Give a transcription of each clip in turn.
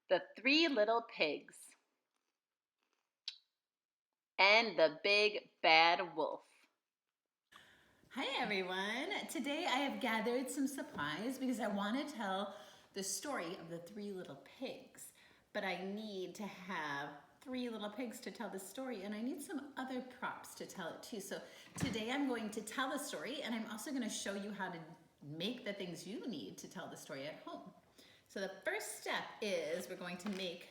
The Three Little Pigs and the Big Bad Wolf. Hi everyone. Today I have gathered some supplies because I want to tell the story of the Three Little Pigs. But I need to have three little pigs to tell the story, and I need some other props to tell it too. So today I'm going to tell the story, and I'm also going to show you how to make the things you need to tell the story at home. So the first step is we're going to make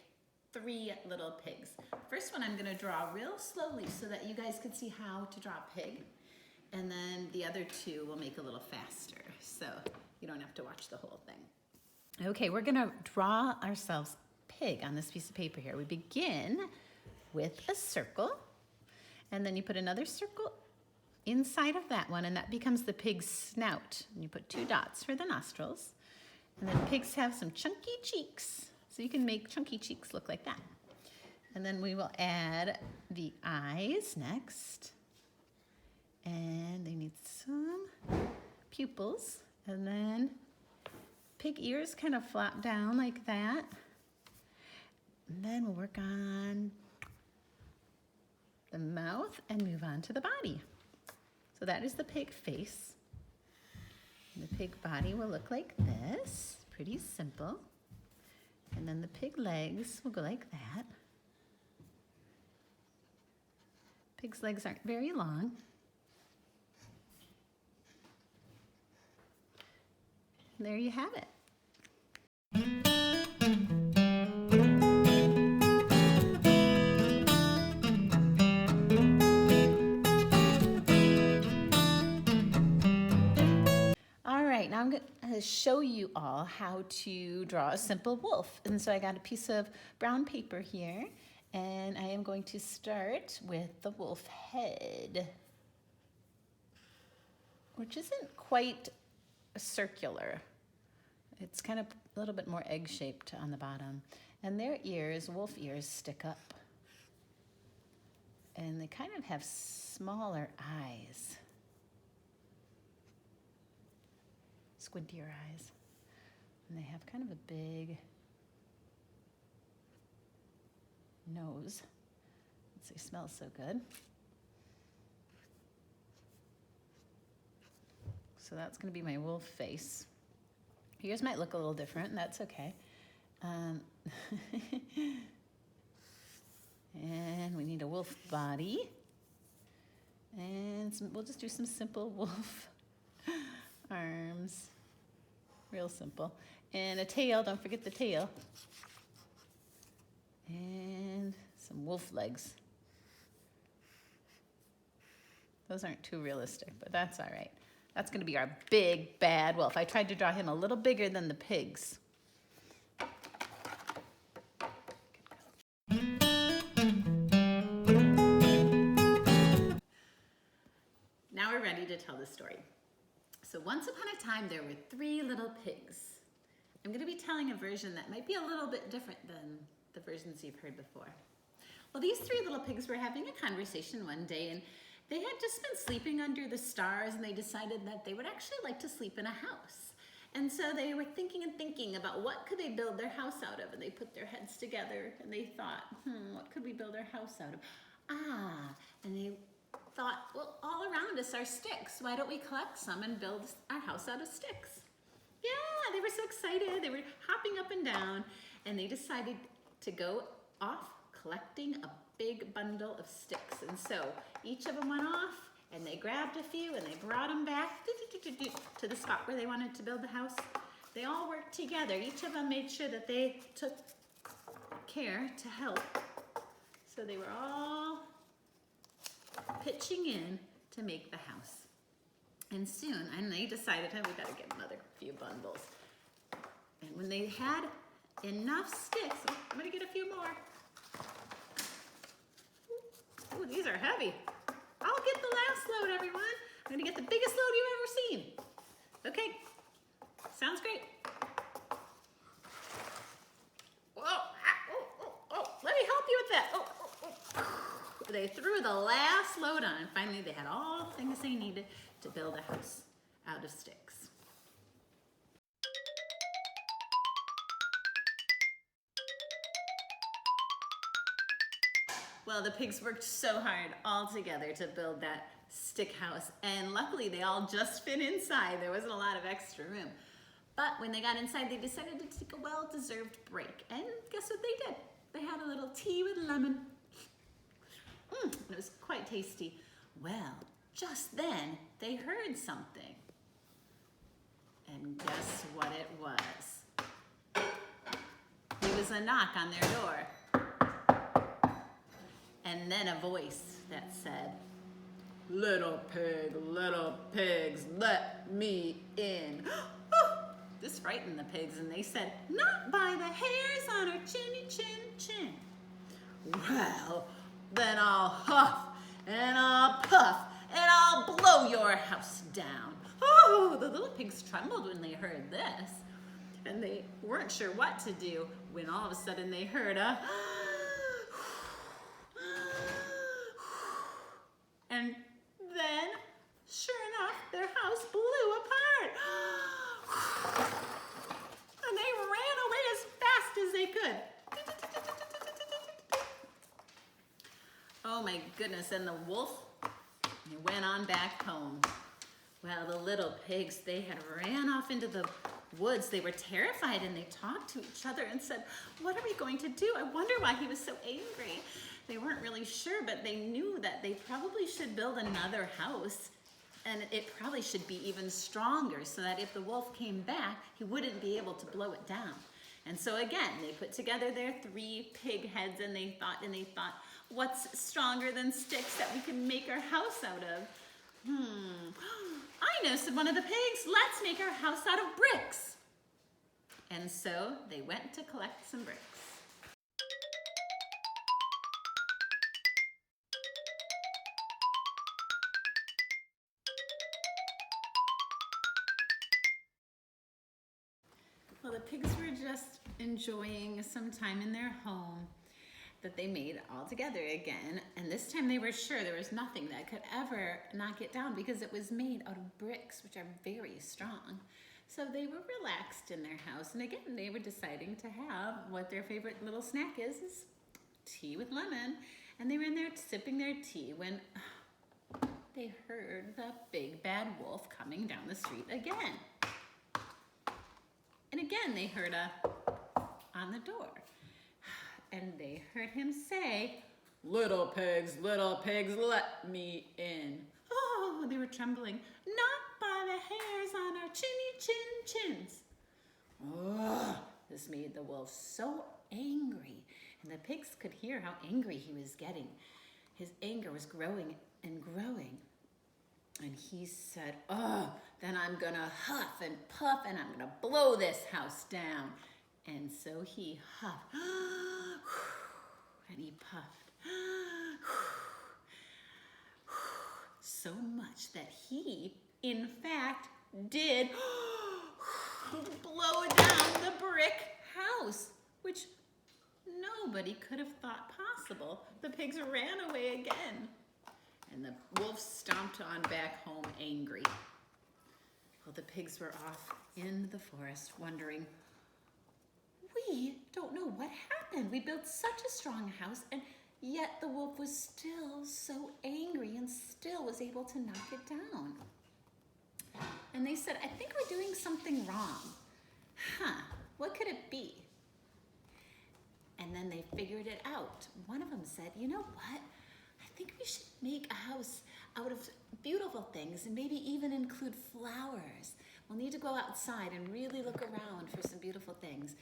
three little pigs. First one I'm going to draw real slowly so that you guys can see how to draw a pig. And then the other two will make a little faster, so you don't have to watch the whole thing. Okay, we're gonna draw ourselves a pig on this piece of paper here. We begin with a circle, and then you put another circle inside of that one, and that becomes the pig's snout. And you put 2 dots for the nostrils, and then pigs have some chunky cheeks, so you can make chunky cheeks look like that. And then we will add the eyes next. And they need some pupils, and then pig ears kind of flop down like that. And then we'll work on the mouth and move on to the body. So that is the pig face. And the pig body will look like this, pretty simple. And then the pig legs will go like that. Pig's legs aren't very long. And there you have it. All right, now I'm going to show you all how to draw a simple wolf. And so I got a piece of brown paper here, and I am going to start with the wolf head, which isn't quite circular. It's kind of a little bit more egg-shaped on the bottom. And their ears, wolf ears, stick up. And they kind of have smaller eyes. Squinty eyes. And they have kind of a big nose. They smell so good. So that's going to be my wolf face. Yours might look a little different, and that's okay. And we need a wolf body. And we'll just do some simple wolf arms. Real simple. And a tail, don't forget the tail. And some wolf legs. Those aren't too realistic, but that's all right. That's going to be our big bad wolf. I tried to draw him a little bigger than the pigs. Now we're ready to tell the story. So once upon a time, there were 3 little pigs. I'm going to be telling a version that might be a little bit different than the versions you've heard before. Well, these 3 little pigs were having a conversation one day, and they had just been sleeping under the stars, and they decided that they would actually like to sleep in a house. And so they were thinking about what could they build their house out of, and they put their heads together, and they thought, what could we build our house out of? And they thought, well, all around us are sticks. Why don't we collect some and build our house out of sticks? Yeah, they were so excited. They were hopping up and down, and they decided to go off collecting a big bundle of sticks. And so each of them went off, and they grabbed a few, and they brought them back to the spot where they wanted to build the house. They all worked together. Each of them made sure that they took care to help. So they were all pitching in to make the house. And soon, and they decided, we gotta get another few bundles. And when they had enough sticks, I'm gonna get a few more. Ooh, these are heavy. I'll get the last load, everyone. I'm gonna get the biggest load you've ever seen. Okay, sounds great. Whoa, let me help you with that. They threw the last load on, and finally they had all the things they needed to build a house out of sticks. Well, the pigs worked so hard all together to build that stick house, and luckily they all just fit inside. There wasn't a lot of extra room. But when they got inside, they decided to take a well-deserved break. And guess what they did? They had a little tea with lemon. It was quite tasty. Well, just then, they heard something. And guess what it was? It was a knock on their door. And then a voice that said, little pigs, let me in. This frightened the pigs, and they said, not by the hairs on our chinny chin. Well, then I'll huff and I'll puff and I'll blow your house down. Oh, the little pigs trembled when they heard this, and they weren't sure what to do when all of a sudden they heard a and then, sure enough, their house blew apart. And they ran away as fast as they could. Oh my goodness, and the wolf, he went on back home. Well, the little pigs, they had ran off into the woods. They were terrified, and they talked to each other and said, what are we going to do? I wonder why he was so angry. They weren't really sure, but they knew that they probably should build another house, and it probably should be even stronger so that if the wolf came back, he wouldn't be able to blow it down. And so again, they put together their 3 pig heads, and they thought, what's stronger than sticks that we can make our house out of? I know, said one of the pigs, let's make our house out of bricks. And so they went to collect some bricks. Well, the pigs were just enjoying some time in their home that they made all together again. And this time they were sure there was nothing that could ever knock it down because it was made out of bricks, which are very strong. So they were relaxed in their house. And again, they were deciding to have what their favorite little snack is tea with lemon. And they were in there sipping their tea when they heard the big bad wolf coming down the street again. And again, they heard a on the door. And they heard him say, little pigs, let me in. Oh, they were trembling. Not by the hairs on our chinny chins. Oh, this made the wolf so angry. And the pigs could hear how angry he was getting. His anger was growing and growing. And he said, oh, then I'm gonna huff and puff and I'm gonna blow this house down. And so he huffed and he puffed so much that he, in fact, did blow down the brick house, which nobody could have thought possible. The pigs ran away again. And the wolf stomped on back home angry. Well, the pigs were off in the forest wondering, we don't know what happened. We built such a strong house, and yet the wolf was still so angry and still was able to knock it down. And they said, I think we're doing something wrong. What could it be? And then they figured it out. One of them said, you know what? I think we should make a house out of beautiful things and maybe even include flowers. We'll need to go outside and really look around for some beautiful things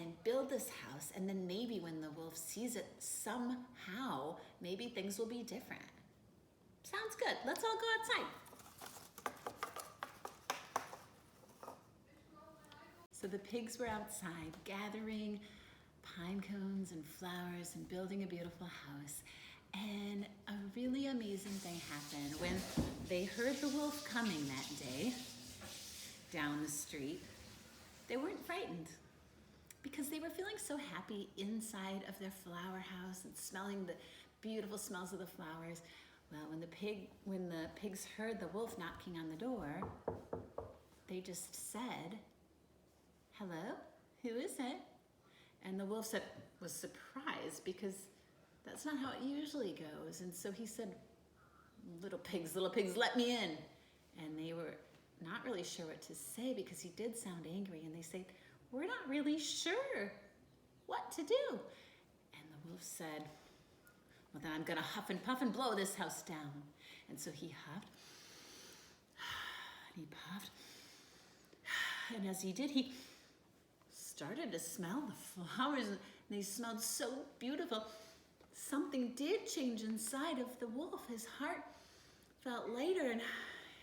and build this house, and then maybe when the wolf sees it somehow, maybe things will be different. Sounds good. Let's all go outside. So the pigs were outside gathering pine cones and flowers and building a beautiful house. And a really amazing thing happened when they heard the wolf coming that day down the street. They weren't frightened because they were feeling so happy inside of their flower house and smelling the beautiful smells of the flowers. Well, when the pigs heard the wolf knocking on the door, they just said, hello, who is it? And the wolf was surprised because that's not how it usually goes. And so he said, little pigs, let me in. And they were not really sure what to say because he did sound angry. And they said, we're not really sure what to do. And the wolf said, well, then I'm going to huff and puff and blow this house down. And so he huffed and he puffed. And as he did, he started to smell the flowers, and they smelled so beautiful. Something did change inside of the wolf. His heart felt lighter, and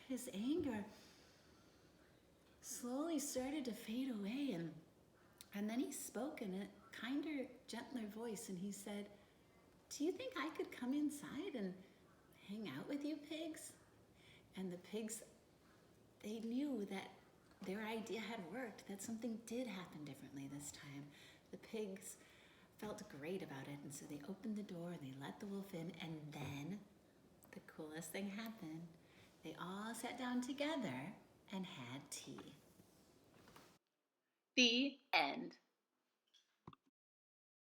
his anger slowly started to fade away. And then he spoke in a kinder, gentler voice, and he said, do you think I could come inside and hang out with you pigs? And the pigs, they knew that their idea had worked, that something did happen differently this time. The pigs felt great about it, and so they opened the door and they let the wolf in, and then the coolest thing happened. They all sat down together and had tea. The end.